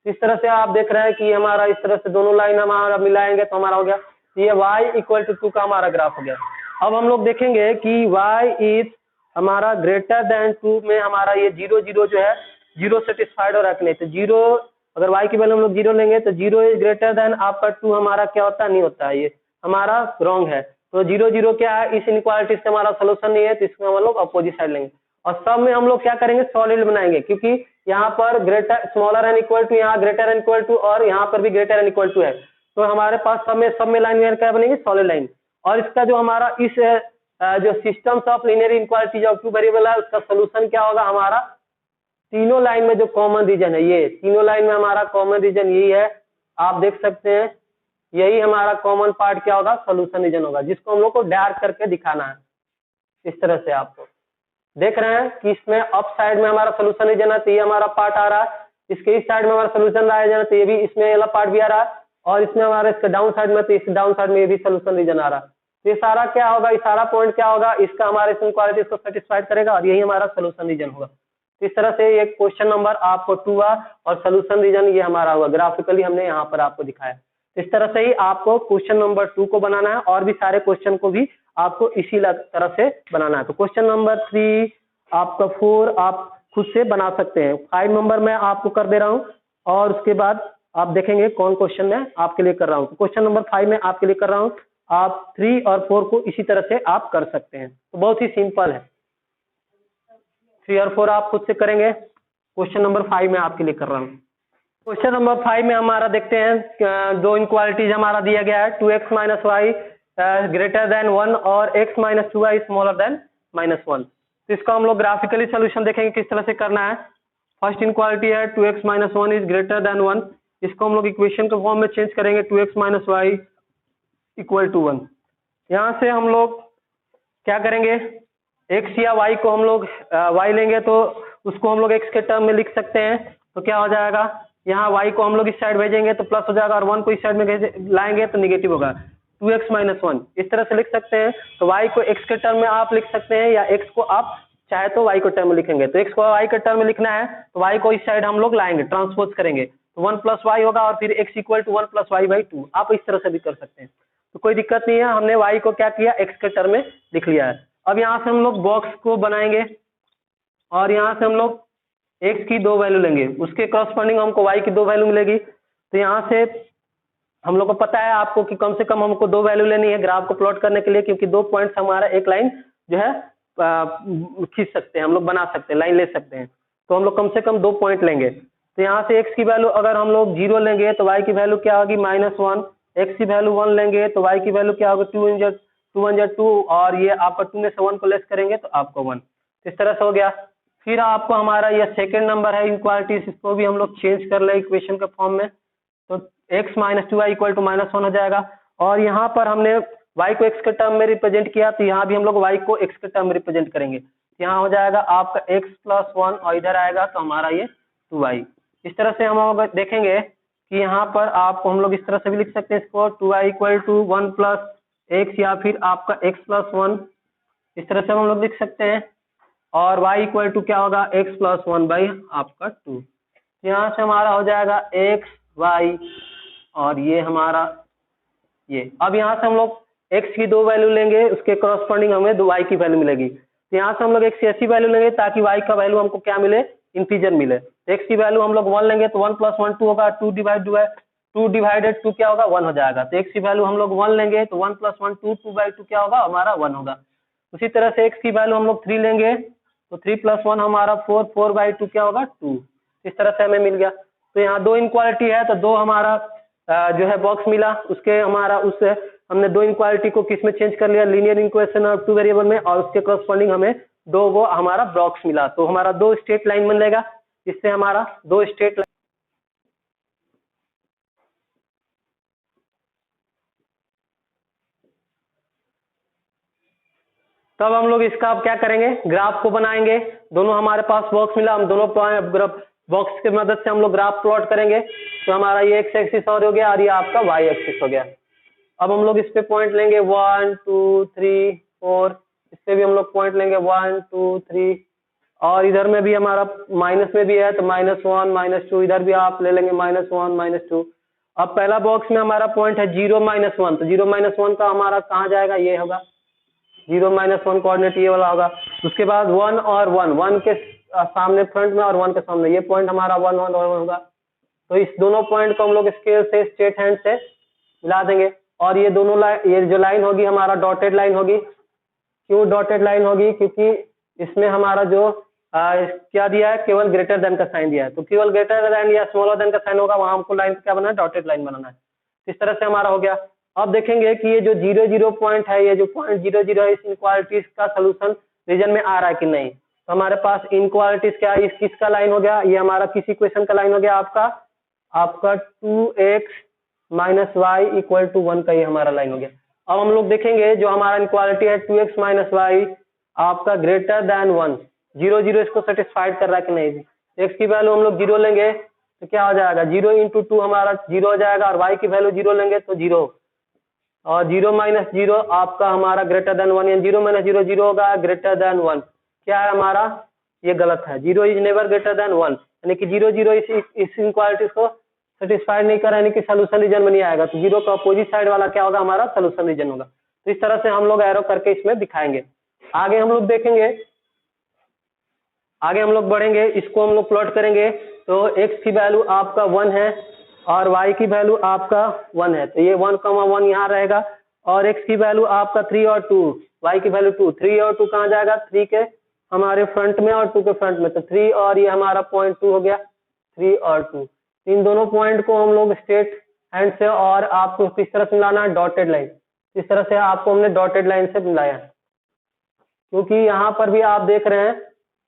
इस तरह से आप देख रहे हैं कि हमारा इस तरह से दोनों लाइन हमारा मिलाएंगे तो हमारा हो गया ये y इक्वल टू 2 का हमारा ग्राफ हो गया। अब हम लोग देखेंगे कि y इज हमारा ग्रेटर देन 2 में हमारा ये 0 0 जो है 0 सेटिस्फाइड हो रहा है कि नहीं, तो 0 अगर y की वैल्यू हम लोग 0 लेंगे तो 0 इज ग्रेटर देन आपका 2 हमारा क्या होता है, नहीं होता है, ये हमारा रॉन्ग है। तो 0 0 क्या है, इस इनइक्वालिटी से हमारा सोल्यूशन नहीं है, तो इसको हम लोग अपोजिट साइड लेंगे और सब में हम लोग क्या करेंगे, सॉलिड बनाएंगे, क्योंकि यहाँ पर greater smaller and equal to, यहाँ ग्रेटर एन इक्वल टू और यहाँ पर भी ग्रेटर एन इक्वल टू है, तो हमारे पास सब में लाइन क्या बनेगी, सॉलिड लाइन। और इसका जो हमारा इस जो systems of linear inequalities of two variable है उसका सोल्यूशन क्या होगा, हमारा तीनों लाइन में जो कॉमन रीजन है, ये तीनों लाइन में हमारा कॉमन रीजन यही है, आप देख सकते हैं, यही हमारा कॉमन पार्ट क्या होगा, सोल्यूशन रीजन होगा, जिसको हम लोग को डार्क करके दिखाना है। इस तरह से आपको देख रहे हैं कि इसमें अप साइड में हमारा सोल्यूशन रीजन है, तो ये हमारा पार्ट आ रहा है, इसके इस साइड में हमारा सोल्यूशन रीजन है, तो ये भी इसमें वाला पार्ट भी आ रहा है, और इसमें हमारा इसके डाउन साइड में, तो इस डाउन साइड में ये भी सोल्यूशन रीजन आ रहा है। तो ये सारा क्या होगा, ये सारा पॉइंट क्या होगा, इसका हमारे इनइक्वालिटीज को सेटिस्फाइड करेगा और यही हमारा सोल्यूशन रीजन होगा। इस तरह से ये क्वेश्चन नंबर आपको 2 हुआ और सोल्यूशन रीजन ये हमारा हुआ, ग्राफिकली हमने यहाँ पर आपको दिखाया। इस तरह से ही आपको क्वेश्चन नंबर 2 को बनाना है और भी सारे क्वेश्चन को भी आपको इसी तरह से बनाना है। तो क्वेश्चन नंबर 3 आपका 4 आप खुद से बना सकते हैं, 5 नंबर मैं आपको कर दे रहा हूँ और उसके बाद आप देखेंगे कौन क्वेश्चन मैं आपके लिए कर रहा हूँ। तो क्वेश्चन नंबर 5 में आपके लिए कर रहा हूँ, आप 3 और 4 को इसी तरह से आप कर सकते हैं, तो बहुत ही सिंपल है। 3 और 4 आप खुद से करेंगे, क्वेश्चन नंबर 5 में आपके लिए कर रहा हूँ। क्वेश्चन नंबर 5 में हमारा देखते हैं दो इनक्वालिटीज हमारा दिया गया है, 2x minus Y greater then 1 और x minus 2y smaller than -1। तो इसका हम लोग ग्राफिकली सोल्यूशन देखेंगे किस तरह से करना है। फर्स्ट इनक्वालिटी है 2x minus 1 is greater then 1, इसको हम लोग इक्वेशन के फॉर्म में चेंज करेंगे, 2x minus y equal to 1। यहाँ से हम लोग क्या करेंगे, x या y को हम लोग y लेंगे तो उसको हम लोग x के टर्म में लिख सकते हैं, तो क्या हो जाएगा, यहाँ y को हम लोग इस साइड भेजेंगे तो प्लस हो जाएगा और 1 को इस साइड में लाएंगे तो निगेटिव होगा, 2x माइनस 1 इस तरह से लिख सकते हैं। तो y को x के टर्म में आप लिख सकते हैं या x को आप चाहे तो y को टर्म में लिखेंगे, तो x को y के टर्म में लिखना है तो y को इस साइड हम लोग लाएंगे, ट्रांसपोज करेंगे तो 1 प्लस वाई होगा और फिर x equal to 1 plus y by 2, आप इस तरह से भी कर सकते हैं, तो कोई दिक्कत नहीं है। हमने y को क्या किया, x के टर्म में लिख लिया है। अब यहाँ से हम लोग बॉक्स को बनाएंगे और यहाँ से हम लोग x की 2 वैल्यू लेंगे, उसके करस्पॉन्डिंग हमको y की 2 वैल्यू मिलेगी। तो यहाँ से हम लोग को पता है आपको कि कम से कम हमको 2 वैल्यू लेनी है ग्राफ को प्लॉट करने के लिए, क्योंकि 2 पॉइंट्स हमारा एक लाइन जो है खींच सकते हैं, हम लोग बना सकते हैं, लाइन ले सकते हैं, तो हम लोग कम से कम 2 पॉइंट लेंगे। तो यहाँ से x की वैल्यू अगर हम लोग 0 लेंगे तो y की वैल्यू क्या होगी, -1, x की वैल्यू 1 लेंगे तो y की वैल्यू क्या होगी, 2 1 2, और ये आपका 2 में से 1 को लेस करेंगे तो आपको 1, इस तरह से हो गया। फिर आपको हमारा ये सेकंड नंबर है इनक्वालिटीज, इसको भी हम लोग चेंज कर ले इक्वेशन के फॉर्म में, तो x minus 2y equal to -1 हो जाएगा, और यहाँ पर हमने y को x के टर्म में रिप्रेजेंट किया तो यहाँ भी हम लोग y को x के टर्म में रिप्रेजेंट करेंगे, यहाँ हो जाएगा आपका x प्लस 1 और इधर आएगा तो हमारा ये 2y। इस तरह से हम लोग देखेंगे कि यहाँ पर आपको हम लोग इस तरह से भी लिख सकते हैं इसको, 2y equal to 1 plus x या फिर आपका x प्लस 1, इस तरह से हम लोग लिख सकते हैं, और y इक्वल टू क्या होगा, x प्लस 1 बाई आपका 2। यहाँ से हमारा हो जाएगा x y और ये हमारा ये। अब यहाँ से हम लोग x की 2 वैल्यू लेंगे, उसके करस्पॉन्डिंग हमें 2 y की वैल्यू मिलेगी, तो यहाँ से हम लोग x की ऐसी वैल्यू लेंगे ताकि y का वैल्यू हमको क्या मिले, इंटीजर मिले। x की वैल्यू हम लोग 1 लेंगे तो 1 प्लस 1 2 होगा, 2 डिवाइडेड 2 क्या होगा, 1 हो जाएगा। तो x की वैल्यू हम लोग 1 लेंगे तो 1 प्लस 1 2, 2 बाई 2 क्या होगा, हमारा 1 होगा। उसी तरह से x की वैल्यू हम लोग 3 लेंगे तो 3 प्लस 1 हमारा 4, 4 बाई 2 क्या होगा, 2, इस तरह से हमें मिल गया। तो यहाँ 2 इनक्वालिटी है तो 2 हमारा जो है बॉक्स मिला, उसके हमारा उस हमने 2 इनक्वालिटी को किस में चेंज कर लिया, लीनियर इक्वेशन ऑफ 2 वेरिएबल में, और उसके करस्पॉन्डिंग हमें 2 वो हमारा बॉक्स मिला, तो हमारा 2 स्ट्रेट लाइन बन जाएगा, इससे हमारा 2 स्ट्रेट लाइन। तब हम लोग इसका अब क्या करेंगे, ग्राफ को बनाएंगे, दोनों हमारे पास बॉक्स मिला, हम दोनों बॉक्स की मदद से हम लोग ग्राफ प्लॉट करेंगे। तो हमारा ये एक्स एक्सिस और हो गया और ये आपका वाई एक्सिस हो गया। अब हम लोग इस पे पॉइंट लेंगे 1 2 3 4, इस पे भी हम लोग पॉइंट लेंगे 1 2 3, और इधर में भी हमारा माइनस में भी है तो -1 -2, इधर भी आप ले लेंगे -1 -2। अब पहला बॉक्स में हमारा पॉइंट है 0 -1, तो 0 -1 का हमारा कहाँ जाएगा, ये होगा 0 -1 कोऑर्डिनेट ये वाला होगा। उसके बाद 1 और 1 के सामने फ्रंट में और 1 के सामने, ये पॉइंट हमारा 1 1 और 1 होगा। तो इस दोनों पॉइंट को हम लोग स्केल से स्ट्रेट हैंड से मिला देंगे, और ये दोनों लाइन, ये जो लाइन होगी हमारा डॉटेड लाइन होगी। क्यों डॉटेड लाइन होगी, क्योंकि इसमें हमारा जो क्या दिया है, केवल ग्रेटर देन का साइन दिया है। तो केवल ग्रेटर देन या स्मॉलर देन का साइन होगा, वहां हमको लाइन क्या बनाना है, डॉटेड लाइन बनाना है। इस तरह से हमारा हो गया। अब देखेंगे कि ये जो 0 0 पॉइंट है, ये जो पॉइंट 0 0 है, इस इनक्वालिटीज का सोल्यूशन रीजन में आ रहा है कि नहीं। तो हमारे पास इनक्वालिटीज क्या है, इस किसका लाइन हो गया, ये हमारा किस इक्वेशन का लाइन हो गया, आपका 2x - y = 1 का ये हमारा लाइन हो गया। अब हम लोग देखेंगे जो हमारा इनक्वालिटी है 2x - y आपका ग्रेटर देन 1, 0 0 इसको सेटिस्फाइड कर रहा है कि नहीं। x की वैल्यू हम लोग 0 लेंगे तो क्या हो जाएगा, 0 × 2 हमारा 0 हो जाएगा, और y की वैल्यू 0 लेंगे तो 0, और 0 - 0 आपका हमारा ग्रेटर देन 1, 0 - 0 0 होगा, ग्रेटर देन 1 क्या है हमारा, ये गलत है, 0 इज नेवर ग्रेटर देन 1, यानी कि 0 0 इस इनक्वालिटीज को सेटिस्फाइड नहीं कर रहा है, यानी कि सोल्यूशन रीजन में नहीं आएगा। तो 0 का अपोजिट साइड वाला क्या होगा, हमारा सोल्यूशन रीजन होगा। तो इस तरह से हम लोग एरो करके इसमें दिखाएंगे। आगे हम लोग देखेंगे, आगे हम लोग बढ़ेंगे, इसको हम लोग प्लॉट करेंगे। तो x की वैल्यू आपका 1 है और y की वैल्यू आपका 1 है, तो ये 1, 1 यहाँ रहेगा, और x की वैल्यू आपका 3 और 2, y की वैल्यू 2, 3 और 2 कहाँ जाएगा, 3 के हमारे फ्रंट में और 2 के फ्रंट में, तो 3 और ये हमारा पॉइंट 2 हो गया, 3 और 2। इन दोनों पॉइंट को हम लोग स्ट्रेट हैंड से, और आपको किस तरह से मिलाना है, डॉटेड लाइन। इस तरह से आपको हमने डॉटेड लाइन से मिलाया, क्योंकि यहाँ पर भी आप देख रहे हैं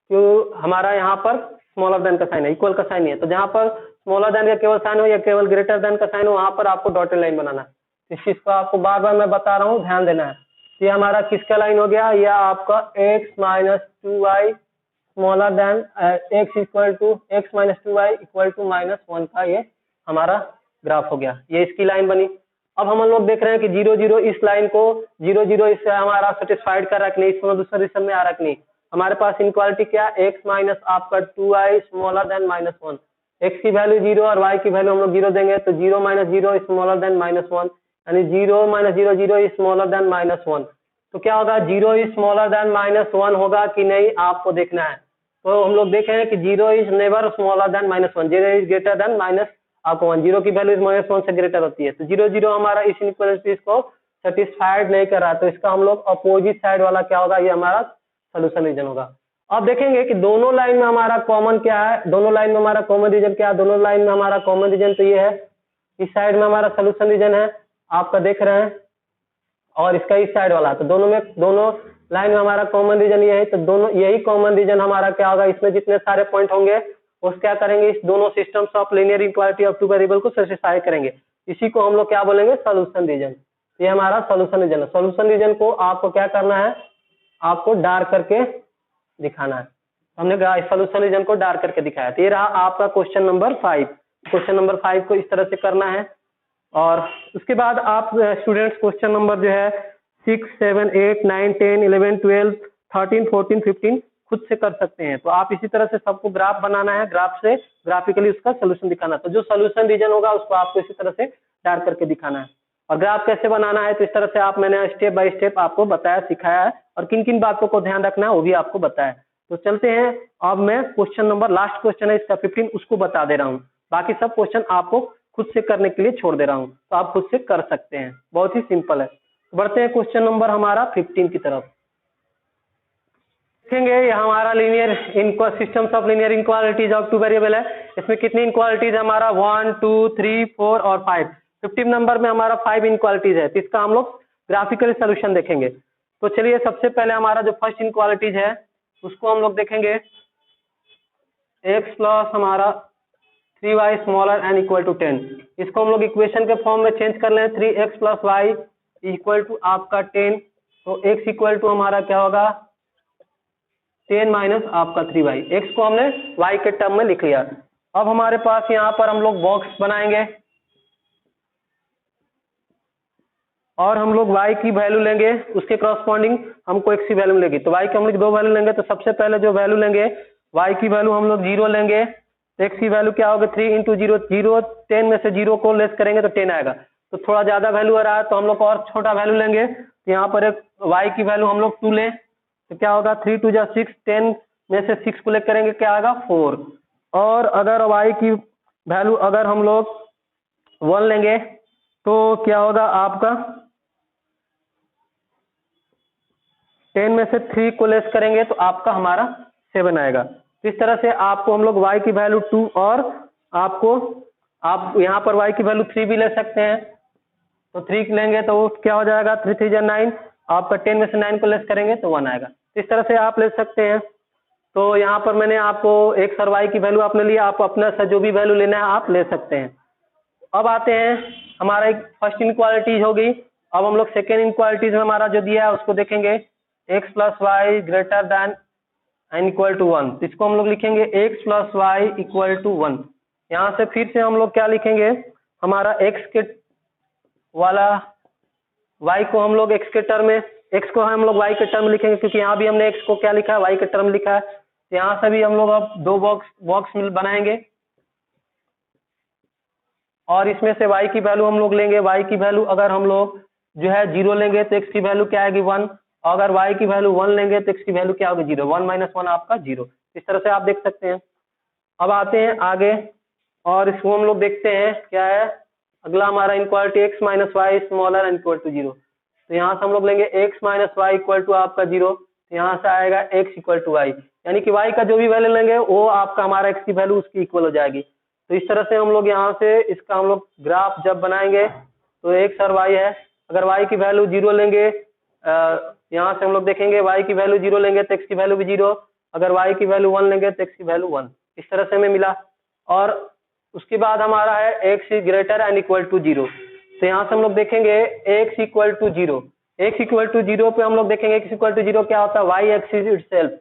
कि हमारा यहाँ पर स्मॉलर देन का साइन है, इक्वल का साइन नहीं है। तो जहाँ पर स्मॉलर देन का केवल साइन हो या केवल ग्रेटर देन का साइन हो, वहाँ पर आपको डॉटेड लाइन बनाना है। इस चीज को आपको बार बार मैं बता रहा हूँ, ध्यान देना है। ये हमारा किसका लाइन हो गया, यह आपका x - 2y smaller than x = x - 2y = -1 का ये हमारा ग्राफ हो गया, ये इसकी लाइन बनी। अब हम लोग देख रहे हैं कि 0 0 इस लाइन को 0 0 इससे हमारा सेटिस्फाइड कर रहा है कि नहीं, इसमें दूसरा रीजन में आ रहा है कि नहीं। हमारे पास इनक्वालिटी क्या, x माइनस आपका 2y स्मॉलर देन -1, x की वैल्यू 0 और y की वैल्यू हम लोग 0 देंगे, तो 0 - 0 स्मॉलर देन -1, यानी 0 - 0 0 स्मॉलर देन -1। तो क्या होगा, 0 स्मॉलर देन -1 होगा कि नहीं, आपको देखना है। तो हम लोग देखें कि 0 is never smaller than -1, 0 is greater then आपको 1, 0 की वैल्यू -1 से ग्रेटर होती है। तो 0 0 हमारा इस इनइक्वालिटीज को सेटिस्फाइड नहीं कर रहा, तो इसका हम लोग अपोजिट साइड वाला क्या होगा, ये हमारा सोल्यूशन रीजन होगा। अब देखेंगे कि दोनों लाइन में हमारा कॉमन क्या है, दोनों लाइन में हमारा कॉमन रीजन क्या है। दोनों लाइन में हमारा कॉमन रीजन तो ये है, इस साइड में हमारा सोल्यूशन रीजन है, आपका देख रहे हैं, और इसका इस साइड वाला। तो दोनों लाइन में हमारा कॉमन रीजन ये है, तो दोनों यही कॉमन रीजन हमारा क्या होगा, इसमें जितने सारे पॉइंट होंगे उस क्या करेंगे, इस दोनों systems of linear equality of two variable को सेटिस्फाई करेंगे। इसी को हम लोग क्या बोलेंगे, सोल्यूशन रीजन। ये हमारा सोल्यूशन रीजन है। सोल्यूशन रीजन को आपको क्या करना है, आपको डार्क करके दिखाना है। हमने सोल्यूशन रीजन को डार्क करके दिखाया। तो ये रहा आपका क्वेश्चन नंबर 5। क्वेश्चन नंबर 5 को इस तरह से करना है, और उसके बाद आप स्टूडेंट्स क्वेश्चन नंबर जो है 6 7 8 9 10 11 12 13 14 15 खुद से कर सकते हैं। तो आप इसी तरह से सबको ग्राफ बनाना है, ग्राफ से ग्राफिकली उसका सोल्यूशन दिखाना। तो जो सोल्यूशन रीजन होगा उसको आपको इसी तरह से डार्क करके दिखाना है। और ग्राफ कैसे बनाना है, तो इस तरह से आप, मैंने स्टेप बाय स्टेप आपको बताया, सिखाया है, और किन किन बातों को ध्यान रखना है वो भी आपको बताया। तो चलते हैं, अब मैं क्वेश्चन नंबर, लास्ट क्वेश्चन है इसका 15, उसको बता दे रहा हूँ। बाकी सब क्वेश्चन आपको खुद से करने के लिए छोड़ दे रहा हूँ, तो आप खुद से कर सकते हैं, बहुत ही सिंपल है। बढ़ते हैं क्वेश्चन नंबर हमारा 15 की तरफ। देखेंगे ये हमारा linear systems of linear inequalities of two variable है। इसमें कितनी इनक्वालिटीज है, हमारा 1 2 3 4 और 5। 15 नंबर में हमारा 5 इनक्वालिटीज है, तो इसका हम लोग ग्राफिकली सोल्यूशन देखेंगे। तो चलिए सबसे पहले हमारा जो फर्स्ट इनक्वालिटीज है उसको हम लोग देखेंगे। x प्लस हमारा 3y smaller n equal to 10, इसको हम लोग इक्वेशन के फॉर्म में चेंज कर लें, 3x plus y equal to आपका 10। तो x इक्वल टू हमारा क्या होगा, 10 माइनस आपका 3y। x को हमने y के टर्म में लिख लिया। अब हमारे पास यहाँ पर हम लोग बॉक्स बनाएंगे और हम लोग y की वैल्यू लेंगे, उसके करस्पॉन्डिंग हमको x की वैल्यू लेंगे। तो y की हम लोग दो वैल्यू लेंगे, तो सबसे पहले जो वैल्यू लेंगे y की वैल्यू हम लोग 0 लेंगे, तो x की वैल्यू क्या होगा 3 इंटू 0, 0 10 में से 0 को लेस करेंगे तो 10 आएगा। तो थोड़ा ज्यादा वैल्यू आ रहा है तो हम लोग और छोटा वैल्यू लेंगे, तो यहाँ पर एक y की वैल्यू हम लोग 2 लें, तो क्या होगा 3 2 जा 6, 10 में से 6 को लेस करेंगे क्या आएगा 4। और अगर y की वैल्यू अगर हम लोग 1 लेंगे तो क्या होगा आपका 10 में से 3 को लेस करेंगे तो आपका हमारा 7 आएगा। तो इस तरह से आपको हम लोग y की वैल्यू 2 और आप यहाँ पर y की वैल्यू 3 भी ले सकते हैं, तो 3 लेंगे तो क्या हो जाएगा 3 3 जा 9, आपका 10 में से 9 को लेस करेंगे तो 1 आएगा। इस तरह से आप ले सकते हैं। तो यहाँ पर मैंने आपको x और y की वैल्यू आपने लिया, आप अपना से जो भी वैल्यू लेना है आप ले सकते हैं। अब आते हैं हमारा एक फर्स्ट इनक्वालिटीज होगी, अब हम लोग सेकेंड इनक्वालिटीज में हमारा जो दिया है उसको देखेंगे, x plus y greater than and equal to 1, इसको हम लोग लिखेंगे x plus y equal to 1। यहाँ से फिर से हम लोग क्या लिखेंगे, हमारा x के वाला y को हम लोग x के टर्म में, x को हम लोग y के टर्म में लिखेंगे, क्योंकि यहाँ भी हमने x को क्या लिखा है y के टर्म लिखा है। तो यहाँ से भी हम लोग अब दो बॉक्स बनाएंगे और इसमें से y की वैल्यू हम लोग लेंगे, y की वैल्यू अगर हम लोग जो है 0 लेंगे तो x की वैल्यू क्या आएगी 1, अगर y की वैल्यू 1 लेंगे तो x की वैल्यू क्या होगी 0, 1 माइनस 1 आपका 0। इस तरह से आप देख सकते हैं। अब आते हैं आगे और इसको हम लोग देखते हैं क्या है, अगला हमारा inequality x minus y smaller and equal to 0। तो यहाँ से हम लोग लेंगे x minus y equal to आपका 0, तो यहाँ से आएगा x इक्वल टू वाई, यानी कि y का जो भी वैल्यू लेंगे वो आपका हमारा x की वैल्यू उसकी इक्वल हो जाएगी। तो इस तरह से हम लोग यहाँ से इसका हम लोग ग्राफ जब बनाएंगे तो x और y है, अगर y की वैल्यू 0 लेंगे, यहाँ से हम लोग देखेंगे y की वैल्यू 0 लेंगे तो x की वैल्यू भी 0, अगर y की वैल्यू 1 लेंगे तो x की वैल्यू 1। इस तरह से हमें मिला। और उसके बाद हमारा है x greater and equal to 0, तो यहाँ से हम लोग देखेंगे x equal to 0, x equal to 0 पे हम लोग देखेंगे x इक्वल टू 0 क्या होता है y एक्सिस इटसेल्फ,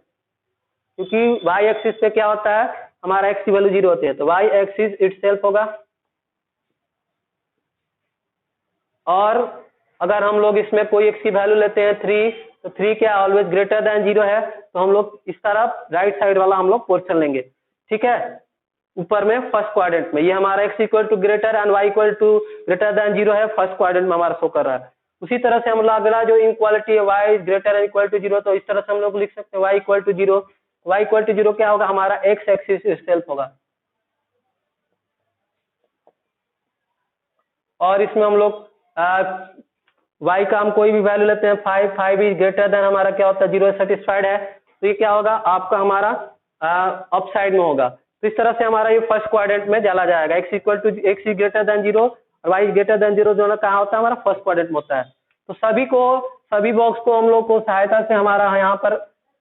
क्योंकि y एक्सिस पे क्या होता है हमारा x की वैल्यू 0 होती है, तो y एक्सिस इटसेल्फ होगा। और अगर हम लोग इसमें कोई x की वैल्यू लेते हैं 3, तो 3 क्या ऑलवेज ग्रेटर देन 0 है, तो हम लोग इस तरफ राइट साइड वाला हम लोग पोर्शन लेंगे, ठीक है, ऊपर में फर्स्ट क्वाड्रेंट में। ये हमारा x equal to greater and y equal to greater than 0 है, फर्स्ट क्वाड्रेंट में हमारा शो कर रहा है। उसी तरह से हम लोग अगला जो इनक्वालिटी है y greater and equal to 0, तो इस तरह से हम लोग लिख सकते हैं y equal to 0, y equal to 0 क्या होगा हमारा x एक्सिस इटसेल्फ होगा। और इसमें हम लोग y का हम कोई भी वैल्यू लेते हैं 5, 5 इज ग्रेटर देन हमारा क्या होता है 0 सेटिस्फाइड है, तो ये क्या होगा आपका हमारा अप साइड में होगा। तो इस तरह से हमारा ये फर्स्ट क्वाड्रेंट में डाला जाएगा, x equal to x is greater than 0 और y इज ग्रेटर देन 0 दोनों कहाँ होता है हमारा फर्स्ट क्वाड्रेंट में होता है। तो सभी बॉक्स को हम लोग को सहायता से हमारा यहाँ पर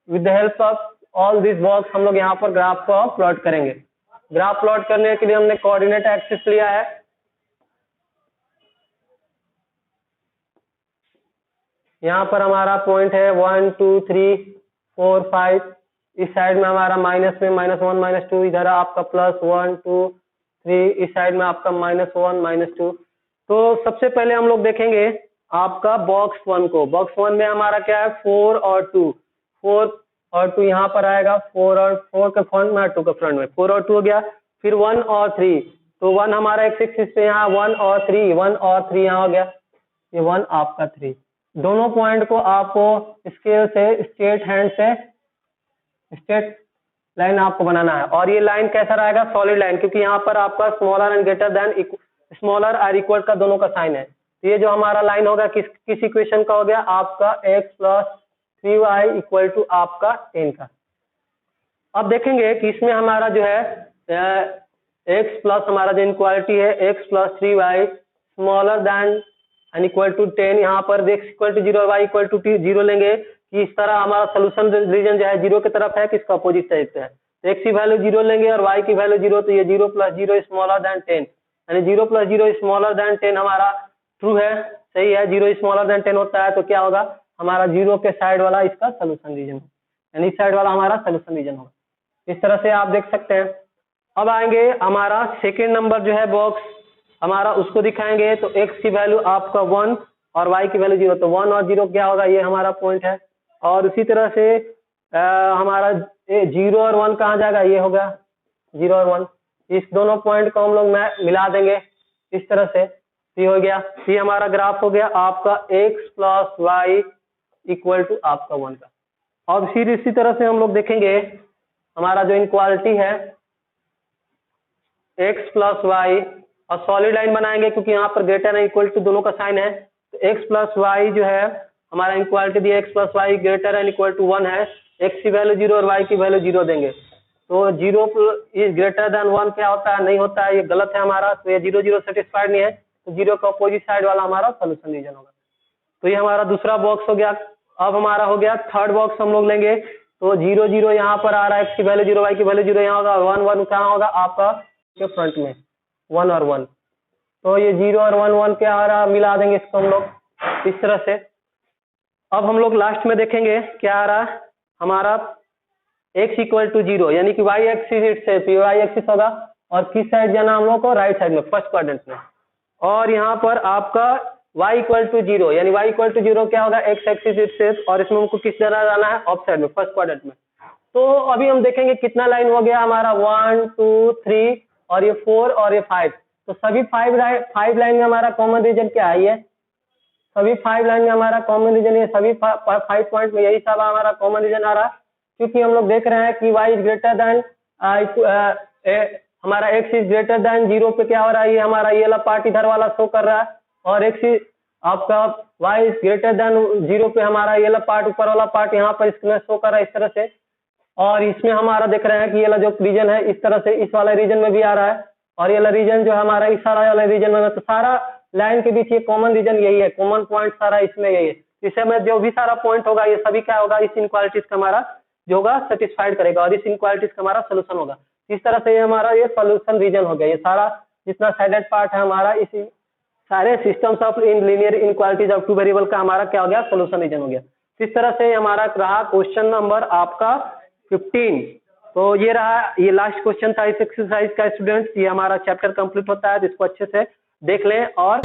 with the help of all this box हम लोग यहाँ पर ग्राफ को प्लॉट करेंगे। ग्राफ प्लॉट करने के लिए हमने कोऑर्डिनेट एक्सिस लिया है, यहाँ पर हमारा पॉइंट है 1 2 3 4 5, इस साइड में हमारा माइनस में -1 -2, इधर आपका +1 2 3, इस साइड में आपका -1 -2। तो सबसे पहले हम लोग देखेंगे आपका बॉक्स 1 को, बॉक्स 1 में हमारा क्या है 4 और 2, 4 और 2 यहाँ पर आएगा, 4 और 4 के फ्रंट में 2 के फ्रंट में 4 और 2 हो गया, फिर 1 और 3, तो 1 हमारा एक्स एक्सिस पे यहाँ 1 और 3, 1 और 3 यहाँ हो गया, ये 1 आपका 3। दोनों पॉइंट को आपको स्केल से स्ट्रेट हैंड से स्ट्रेट लाइन आपको बनाना है। और ये लाइन कैसा रहेगा सॉलिड लाइन, क्योंकि यहाँ पर आपका smaller and greater than smaller और इक्वल का दोनों का साइन है। तो ये जो हमारा लाइन होगा किस इक्वेशन का हो गया आपका x plus 3y equal to आपका 10 का। अब देखेंगे कि इसमें हमारा जो है x प्लस हमारा जो इनक्वालिटी है x plus 3y smaller than and equal to 10, यहाँ पर x equal to 0 y equal to 0 लेंगे कि इस तरह हमारा सोल्यूशन रीजन जो है 0 की तरफ है, किसका अपोजिट साइड पे है। तो x की वैल्यू 0 लेंगे और y की वैल्यू 0, तो ये 0 प्लस 0 स्मॉलर देन 10, यानी 0 प्लस 0 स्मॉलर देन 10 हमारा ट्रू है, सही है, 0 स्मॉलर देन 10 होता है, तो क्या होगा हमारा 0 के साइड वाला इसका सोल्यूशन रीजन, यानी इस साइड वाला हमारा सोल्यूशन रीजन होगा। इस तरह से आप देख सकते हैं। अब आएंगे हमारा सेकेंड नंबर जो है बॉक्स हमारा, उसको दिखाएंगे तो x की वैल्यू आपका 1 और y की वैल्यू 0, तो 1 और 0 क्या होगा, ये हमारा पॉइंट है। और उसी तरह से हमारा 0 और 1 कहाँ जाएगा, ये होगा 0 और 1, इस दोनों पॉइंट को हम लोग मिला देंगे इस तरह से, ये हो गया। ये हमारा ग्राफ हो गया आपका x plus y equal to आपका 1 का। और फिर इसी तरह से हम लोग देखेंगे हमारा जो इनक्वालिटी है x प्लस वाई, और सॉलिड लाइन बनाएंगे क्योंकि यहाँ पर ग्रेटर एंड इक्वल टू दोनों का साइन है, तो x प्लस वाई जो है हमारा इनक्वालिटी दी x plus y greater and equal to 1 है, x की वैल्यू 0 और y की वैल्यू 0 देंगे, तो 0 इज ग्रेटर देन 1 क्या होता है, नहीं होता है, ये गलत है हमारा, तो ये 0 0 सेटिस्फाइड नहीं है, तो 0 का अपोजिट साइड वाला हमारा सोल्यूशन रीजन होगा। तो ये हमारा दूसरा बॉक्स हो गया। अब हमारा हो गया थर्ड बॉक्स हम लोग लेंगे, तो 0 0 यहाँ पर आ रहा है, x की वैल्यू 0 y की वैल्यू 0 यहाँ होगा, 1 1 कहाँ होगा आपका के फ्रंट में 1 और 1, तो ये 0 और 1 1 क्या आ रहा, मिला देंगे इसको हम लोग इस तरह से। अब हम लोग लास्ट में देखेंगे क्या आ रहा हमारा x इक्वल टू 0, यानी कि y एक्सिस से y एक्सिस होगा, और किस साइड जाना हम लोग को, राइट साइड में, फर्स्ट क्वाड्रेंट में। और यहाँ पर आपका y इक्वल टू 0, यानी y इक्वल टू 0 क्या होगा, x एक्सिस से, और इसमें हमको किस जगह जाना है, ऑफ साइड में, फर्स्ट क्वाड्रेंट में। तो अभी हम देखेंगे कितना लाइन हो गया हमारा, 1 2 3 और ये 4 और ये 5, तो सभी 5 लाइन में हमारा कॉमन रीजन क्या है, ये सभी 5 लाइन में हमारा कॉमन रीजन, ये सभी 5 पॉइंट में यही सब हमारा कॉमन रीजन आ रहा है, क्योंकि हम लोग देख रहे हैं कि y इज ग्रेटर देन हमारा x इज ग्रेटर देन 0 पे क्या हो रहा है, ये हमारा ये वाला पार्ट इधर वाला शो कर रहा है, और x आपका y इज ग्रेटर देन 0 पे हमारा ये वाला पार्ट, ऊपर वाला पार्ट यहाँ पर इसमें शो कर रहा है इस तरह से। और इसमें हमारा देख रहे हैं कि ये वाला जो रीजन है इस तरह से इस वाला रीजन में भी आ रहा है, और ये वाला रीजन जो हमारा इस सारा वाला रीजन में, तो सारा लाइन के बीच ये कॉमन रीजन यही है, कॉमन पॉइंट सारा इसमें यही है। इसे में जो भी सारा पॉइंट होगा ये सभी क्या होगा, इस इनक्वालिटीज का हमारा जो होगा सेटिस्फाइड करेगा, और इस इनक्वालिटीज का हमारा सोल्यूशन होगा। इस तरह से ये हमारा ये सोल्यूशन रीजन हो गया, ये सारा जितना साइडेड पार्ट है हमारा इसी सारे systems of in linear inequalities of two variable का हमारा क्या हो गया, सोल्यूशन रीजन हो गया। इस तरह से हमारा रहा क्वेश्चन नंबर आपका 15। तो ये रहा, ये लास्ट क्वेश्चन था इस एक्सरसाइज का स्टूडेंट्स, ये हमारा चैप्टर कंप्लीट होता है, तो इसको अच्छे से देख लें और